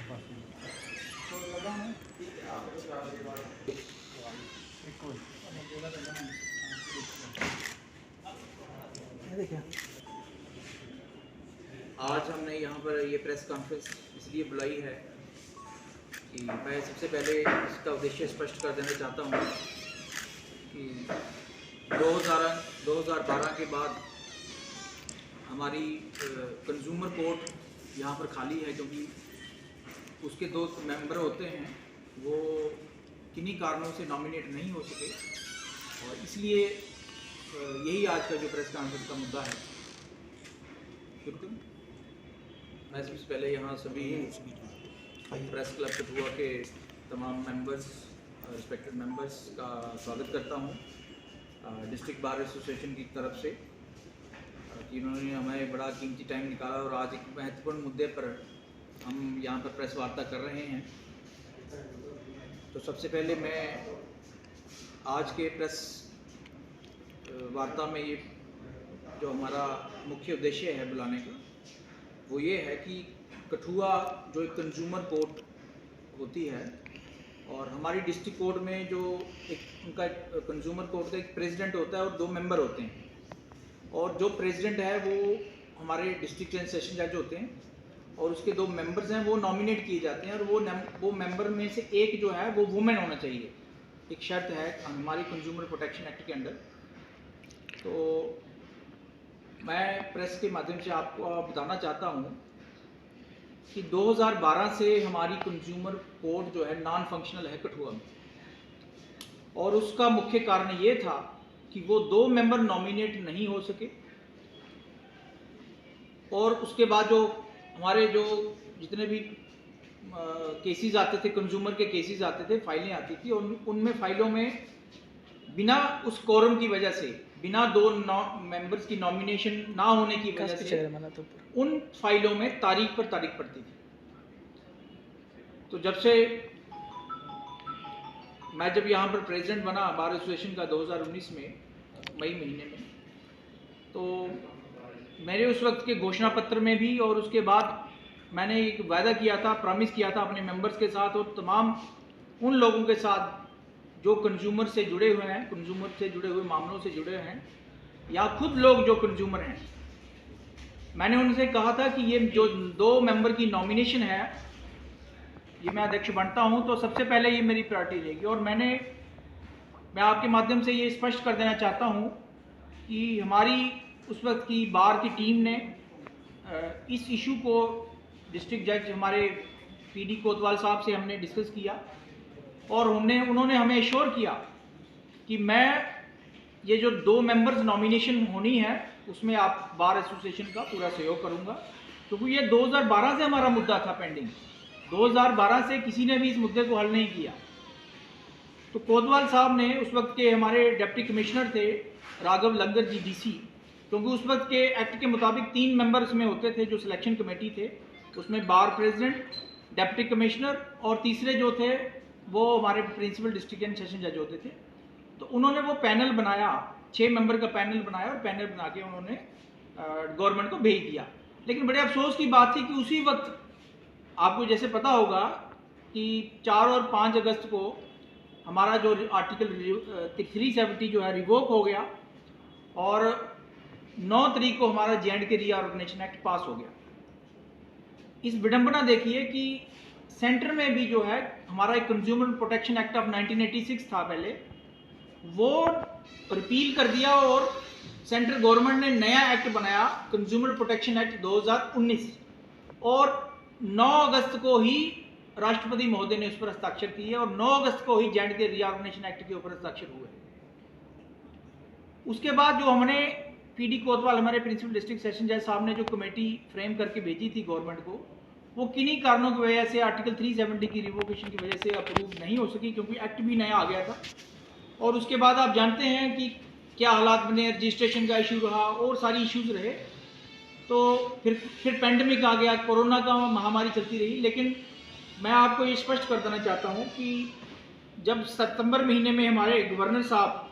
आज हमने यहाँ पर ये प्रेस कॉन्फ्रेंस इसलिए बुलाई है कि मैं सबसे पहले इसका उद्देश्य स्पष्ट कर देना चाहता हूँ कि 2012 के बाद हमारी कंज्यूमर कोर्ट यहाँ पर खाली है, क्योंकि उसके 2 मेंबर होते हैं वो किन्हीं कारणों से नॉमिनेट नहीं हो सके, और इसलिए यही आज का जो प्रेस कॉन्फ्रेंस का मुद्दा है। बिल्कुल, मैं सबसे पहले यहाँ सभी प्रेस क्लब कठुआ के तमाम मेंबर्स, रिस्पेक्टेड मेंबर्स का स्वागत करता हूँ डिस्ट्रिक्ट बार एसोसिएशन की तरफ से, कि उन्होंने हमें बड़ा कीमती टाइम निकाला और आज एक महत्वपूर्ण मुद्दे पर हम यहाँ पर प्रेस वार्ता कर रहे हैं। तो सबसे पहले मैं आज के प्रेस वार्ता में ये जो हमारा मुख्य उद्देश्य है बुलाने का, वो ये है कि कठुआ जो एक कंज्यूमर कोर्ट होती है, और हमारी डिस्ट्रिक्ट कोर्ट में जो एक उनका कंज्यूमर कोर्ट का एक प्रेसिडेंट होता है और 2 मेंबर होते हैं, और जो प्रेसिडेंट है वो हमारे डिस्ट्रिक्ट एंड सेशन जज होते हैं, और उसके 2 मेंबर्स हैं वो नॉमिनेट किए जाते हैं, और वो मेंबर में से एक जो है वो वुमेन होना चाहिए, एक शर्त है हमारी कंज्यूमर प्रोटेक्शन एक्ट के अंडर। तो मैं प्रेस के माध्यम से आपको बताना चाहता हूँ कि 2012 से हमारी कंज्यूमर कोर्ट जो है नॉन फंक्शनल है कठुआ में, और उसका मुख्य कारण ये था कि वो 2 मेंबर नॉमिनेट नहीं हो सके, और उसके बाद जो हमारे जो जितने भी केसेस आते थे, कंज्यूमर के केसेस आते थे, फाइलें आती थी, और उनमें फाइलों में बिना उस कोरम की वजह से, बिना 2 मेंबर्स की नॉमिनेशन ना होने की वजह से उन फाइलों में तारीख पर तारीख पड़ती थी। तो जब यहाँ पर प्रेसिडेंट बना बार एसोसिएशन का 2019 में मई महीने में, तो मेरे उस वक्त के घोषणा पत्र में भी, और उसके बाद मैंने एक वादा किया था, प्रॉमिस किया था अपने मेंबर्स के साथ और तमाम उन लोगों के साथ जो कंज्यूमर से जुड़े हुए हैं, कंज्यूमर से जुड़े हुए मामलों से जुड़े हैं, या खुद लोग जो कंज्यूमर हैं, मैंने उनसे कहा था कि ये जो 2 मेंबर की नॉमिनेशन है, ये मैं अध्यक्ष बनता हूं तो सबसे पहले ये मेरी प्रायोरिटी रहेगी। और मैं आपके माध्यम से ये स्पष्ट कर देना चाहता हूं कि हमारी उस वक्त की बार की टीम ने इस इशू को डिस्ट्रिक्ट जज हमारे PD कोतवाल साहब से हमने डिस्कस किया, और उन्होंने हमें एश्योर किया कि मैं ये जो 2 मेंबर्स नॉमिनेशन होनी है उसमें आप बार एसोसिएशन का पूरा सहयोग करूंगा, क्योंकि ये 2012 से हमारा मुद्दा था पेंडिंग। 2012 से किसी ने भी इस मुद्दे को हल नहीं किया। तो कोतवाल साहब ने, उस वक्त के हमारे डिप्टी कमिश्नर थे राघव लंगर जी DC, क्योंकि उस वक्त के एक्ट के मुताबिक 3 मेंबर इसमें होते थे जो सिलेक्शन कमेटी थे, उसमें बार प्रेसिडेंट, डिप्टी कमिश्नर, और तीसरे जो थे वो हमारे प्रिंसिपल डिस्ट्रिक्ट एंड सेशन जज होते थे। तो उन्होंने वो पैनल बनाया, 6 मेंबर का पैनल बनाया, और पैनल बना के उन्होंने गवर्नमेंट को भेज दिया। लेकिन बड़े अफसोस की बात थी कि उसी वक्त आपको जैसे पता होगा कि 4 और 5 अगस्त को हमारा जो आर्टिकल 370 जो है रिवोक हो गया, और 9 तारीख को हमारा J&K रीऑर्गेनाइजेशन एक्ट पास हो गया। इस विडंबना देखिए कि सेंटर में भी जो है हमारा एक कंज्यूमर प्रोटेक्शन एक्ट ऑफ 1986 था पहले, वो रिपील कर दिया, और सेंट्रल गवर्नमेंट ने नया एक्ट बनाया कंज्यूमर प्रोटेक्शन एक्ट 2019, और 9 अगस्त को ही राष्ट्रपति महोदय ने उस पर हस्ताक्षर किए, और 9 अगस्त को ही J&K रीऑर्गेनाइजेशन एक्ट के ऊपर हस्ताक्षर हुए। उसके बाद जो हमने PD कोतवाल, हमारे प्रिंसिपल डिस्ट्रिक्ट सेशन जज साहब ने जो कमेटी फ्रेम करके भेजी थी गवर्नमेंट को, वो किन्हीं कारणों की वजह से आर्टिकल 370 की रिवोकेशन की वजह से अप्रूव नहीं हो सकी, क्योंकि एक्ट भी नया आ गया था। और उसके बाद आप जानते हैं कि क्या हालात बने, रजिस्ट्रेशन का इशू रहा और सारी इश्यूज रहे। तो फिर पेंडेमिक आ गया, कोरोना का महामारी चलती रही। लेकिन मैं आपको ये स्पष्ट कर देना चाहता हूँ कि जब सितंबर महीने में हमारे गवर्नर साहब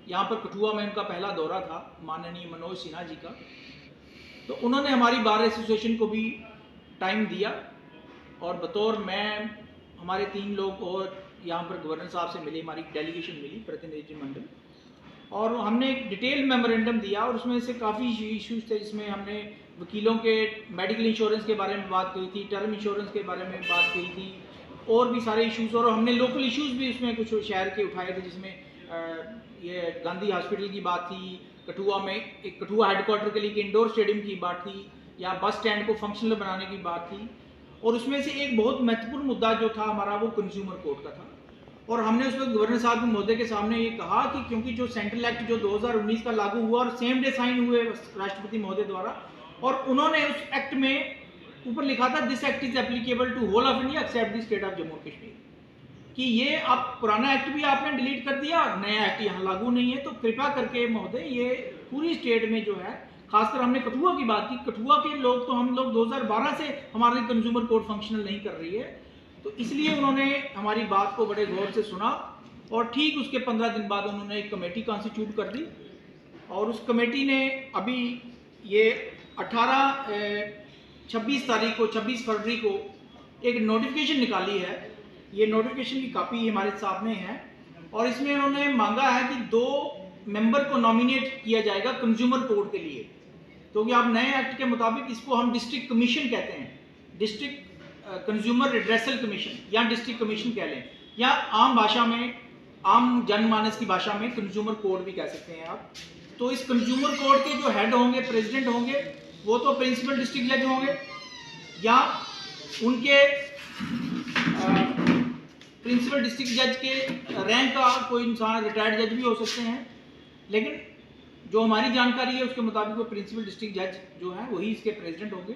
यहाँ पर कठुआ में, उनका पहला दौरा था माननीय मनोज सिन्हा जी का, तो उन्होंने हमारी बार एसोसिएशन को भी टाइम दिया, और बतौर मैं हमारे 3 लोग और यहाँ पर गवर्नर साहब से मिले, हमारी डेलीगेशन मिली, प्रतिनिधिमंडल, और हमने एक डिटेल मेमोरेंडम दिया और उसमें से काफ़ी इश्यूज थे जिसमें हमने वकीलों के मेडिकल इंश्योरेंस के बारे में बात करी थी, टर्म इंश्योरेंस के बारे में बात करी थी, और भी सारे इश्यूज, और हमने लोकल इश्यूज भी उसमें कुछ शहर के उठाए थे, जिसमें ये गांधी हॉस्पिटल की बात थी, कठुआ में एक कठुआ हेडक्वार्टर के लिए एक इंडोर स्टेडियम की बात थी, या बस स्टैंड को फंक्शनल बनाने की बात थी, और उसमें से एक बहुत महत्वपूर्ण मुद्दा जो था हमारा वो कंज्यूमर कोर्ट का था। और हमने उस वक्त गवर्नर साहब महोदय के सामने ये कहा कि क्योंकि जो सेंट्रल एक्ट जो 2019 का लागू हुआ और सेम डे साइन हुए राष्ट्रपति महोदय द्वारा, और उन्होंने उस एक्ट में ऊपर लिखा था this act is applicable to whole of India except the state of Jammu Kashmir, कि ये आप पुराना एक्ट भी आपने डिलीट कर दिया, नया एक्ट यहाँ लागू नहीं है, तो कृपया करके महोदय ये पूरी स्टेट में जो है, खासकर हमने कठुआ की बात की, कठुआ के लोग तो हम लोग 2012 से हमारे कंज्यूमर कोर्ट फंक्शनल नहीं कर रही है, तो इसलिए उन्होंने हमारी बात को बड़े गौर से सुना, और ठीक उसके 15 दिन बाद उन्होंने एक कमेटी कॉन्स्टिट्यूट कर दी, और उस कमेटी ने अभी ये 26 तारीख को, 26 फरवरी को एक नोटिफिकेशन निकाली है। ये नोटिफिकेशन की कापी हमारे सामने है, और इसमें उन्होंने मांगा है कि 2 मेंबर को नॉमिनेट किया जाएगा कंज्यूमर कोर्ट के लिए, क्योंकि आप नए एक्ट के मुताबिक इसको हम डिस्ट्रिक्ट कमीशन कहते हैं, डिस्ट्रिक्ट कंज्यूमर रिड्रेसल कमीशन या डिस्ट्रिक्ट कमीशन कह लें, या आम भाषा में, आम जनमानस की भाषा में कंज्यूमर कोर्ट भी कह सकते हैं आप। तो इस कंज्यूमर कोर्ट के जो हेड होंगे, प्रेसिडेंट होंगे, वो तो प्रिंसिपल डिस्ट्रिक्ट जज होंगे, या उनके प्रिंसिपल डिस्ट्रिक्ट जज के रैंक का कोई इंसान रिटायर्ड जज भी हो सकते हैं, लेकिन जो हमारी जानकारी है उसके मुताबिक वो प्रिंसिपल डिस्ट्रिक्ट जज जो है वही इसके प्रेसिडेंट होंगे।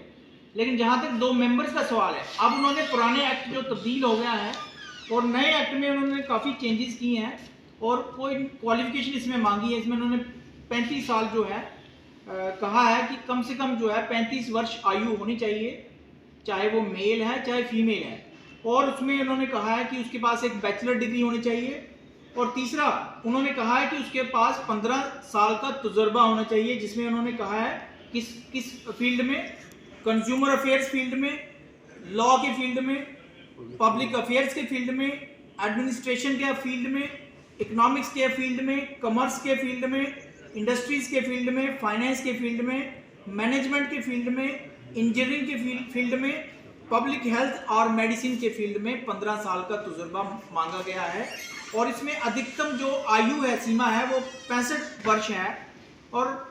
लेकिन जहाँ तक 2 मेंबर्स का सवाल है, अब उन्होंने पुराने एक्ट जो तब्दील हो गया है और नए एक्ट में उन्होंने काफ़ी चेंजेस किए हैं, और कोई क्वालिफिकेशन इसमें मांगी है। इसमें उन्होंने 35 साल जो है कहा है कि कम से कम जो है 35 वर्ष आयु होनी चाहिए, चाहे वो मेल है चाहे फीमेल है, और उसमें उन्होंने कहा है कि उसके पास एक बैचलर डिग्री होनी चाहिए, और तीसरा उन्होंने कहा है कि उसके पास 15 साल का तजुर्बा होना चाहिए, जिसमें उन्होंने कहा है किस फील्ड में, कंज्यूमर अफेयर्स फील्ड में, लॉ के फील्ड में, पब्लिक अफेयर्स के फील्ड में, एडमिनिस्ट्रेशन के फील्ड में, इकोनॉमिक्स के फील्ड में, कॉमर्स के फील्ड में, इंडस्ट्रीज के फील्ड में, फाइनेंस के फील्ड में, मैनेजमेंट के फील्ड में, इंजीनियरिंग के फील्ड में, पब्लिक हेल्थ और मेडिसिन के फील्ड में 15 साल का तजुर्बा मांगा गया है, और इसमें अधिकतम जो आयु है, सीमा है, वो 65 वर्ष है। और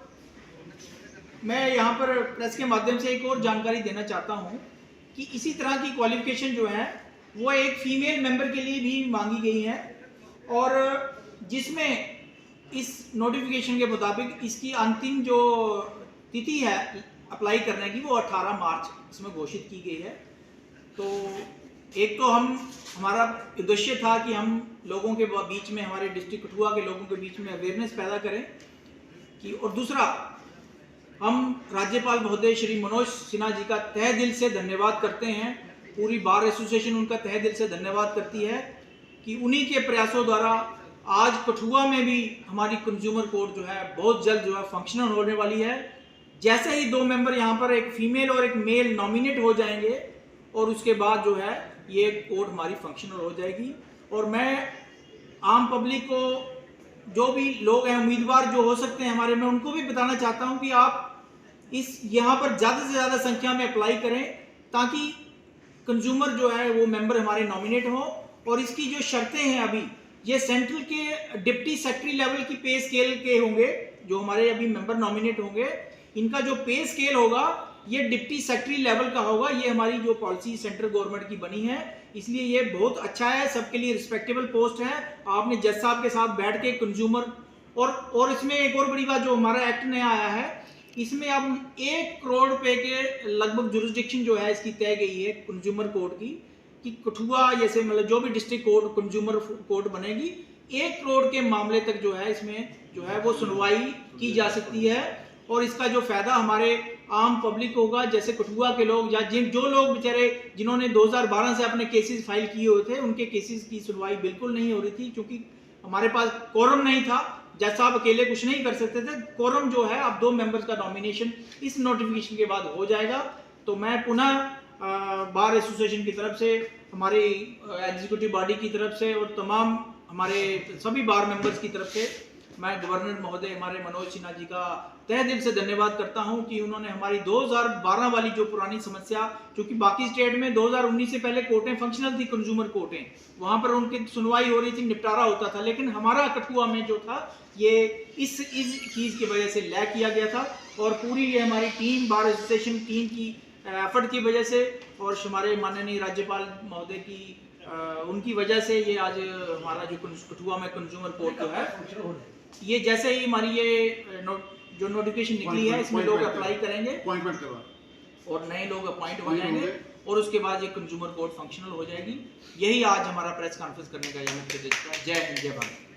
मैं यहाँ पर प्रेस के माध्यम से एक और जानकारी देना चाहता हूँ कि इसी तरह की क्वालिफिकेशन जो है वो एक फीमेल मेंबर के लिए भी मांगी गई है, और जिसमें इस नोटिफिकेशन के मुताबिक इसकी अंतिम जो तिथि है अप्लाई करने की वो 18 मार्च इसमें घोषित की गई है। तो एक तो हमारा उद्देश्य था कि हम लोगों के बीच में, हमारे डिस्ट्रिक्ट कठुआ के लोगों के बीच में अवेयरनेस पैदा करें कि, और दूसरा हम राज्यपाल महोदय श्री मनोज सिन्हा जी का तहे दिल से धन्यवाद करते हैं, पूरी बार एसोसिएशन उनका तहे दिल से धन्यवाद करती है कि उन्हीं के प्रयासों द्वारा आज कठुआ में भी हमारी कंज्यूमर कोर्ट जो है बहुत जल्द जो है फंक्शनल होने वाली है। जैसे ही 2 मेंबर यहाँ पर, एक फीमेल और एक मेल नॉमिनेट हो जाएंगे, और उसके बाद जो है ये कोर्ट हमारी फंक्शनल हो जाएगी। और मैं आम पब्लिक को, जो भी लोग हैं उम्मीदवार जो हो सकते हैं हमारे, मैं उनको भी बताना चाहता हूँ कि आप यहाँ पर ज़्यादा से ज़्यादा संख्या में अप्लाई करें, ताकि कंज्यूमर जो है वो मेंबर हमारे नॉमिनेट हो। और इसकी जो शर्तें हैं, अभी ये सेंट्रल के डिप्टी सेक्रेटरी लेवल की पे स्केल के होंगे, जो हमारे अभी मेंबर नॉमिनेट होंगे, इनका जो पे स्केल होगा ये डिप्टी सेक्रेटरी लेवल का होगा। ये हमारी जो पॉलिसी सेंट्रल गवर्नमेंट की बनी है, इसलिए ये बहुत अच्छा है, सबके लिए रिस्पेक्टेबल पोस्ट है। आपने जज साहब के साथ बैठ के कंज्यूमर, और इसमें एक और बड़ी बात, जो हमारा एक्ट नया आया है, इसमें अब 1 करोड़ रुपए के लगभग जुरिस्डिक्शन जो है इसकी तय गई है कंज्यूमर कोर्ट की, कि कठुआ जैसे मतलब जो भी डिस्ट्रिक्ट कोर्ट कंज्यूमर कोर्ट बनेगी, 1 करोड़ के मामले तक जो है इसमें जो है वो सुनवाई की जा सकती है। और इसका जो फायदा हमारे आम पब्लिक होगा, जैसे कठुआ के लोग, या जो लोग बेचारे जिन्होंने 2012 से अपने केसेस फाइल किए हुए थे, उनके केसेस की सुनवाई बिल्कुल नहीं हो रही थी, क्योंकि हमारे पास कोरम नहीं था, जज साहब अकेले कुछ नहीं कर सकते थे। कोरम जो है अब 2 मेंबर्स का नॉमिनेशन इस नोटिफिकेशन के बाद हो जाएगा। तो मैं पुनः बार एसोसिएशन की तरफ से, हमारी एग्जीक्यूटिव बॉडी की तरफ से और तमाम हमारे सभी बार मेंबर्स की तरफ से मैं गवर्नर महोदय हमारे मनोज सिन्हा जी का तहे दिल से धन्यवाद करता हूं कि उन्होंने हमारी 2012 वाली जो पुरानी समस्या, क्योंकि बाकी स्टेट में 2019 से पहले कोर्टें फंक्शनल थी, कंज्यूमर कोर्टें, वहां पर उनकी सुनवाई हो रही थी, निपटारा होता था, लेकिन हमारा कठुआ में जो था ये इस चीज़ की वजह से लैग किया गया था। और पूरी ये हमारी टीम, बार एसोसिएशन टीम की एफर्ट की वजह से और हमारे माननीय राज्यपाल महोदय की उनकी वजह से ये आज हमारा जो कठुआ में कंज्यूमर कोर्ट जो है, ये जैसे ही हमारी ये जो नोटिफिकेशन निकली है इसमें लोग अप्लाई करेंगे और नए लोग अपॉइंट हो जाएंगे और उसके बाद ये कंज्यूमर कोर्ट फंक्शनल हो जाएगी। यही आज हमारा प्रेस कॉन्फ्रेंस करने का यह मुख्य उद्देश्य था। जय हिंद, जय भारत।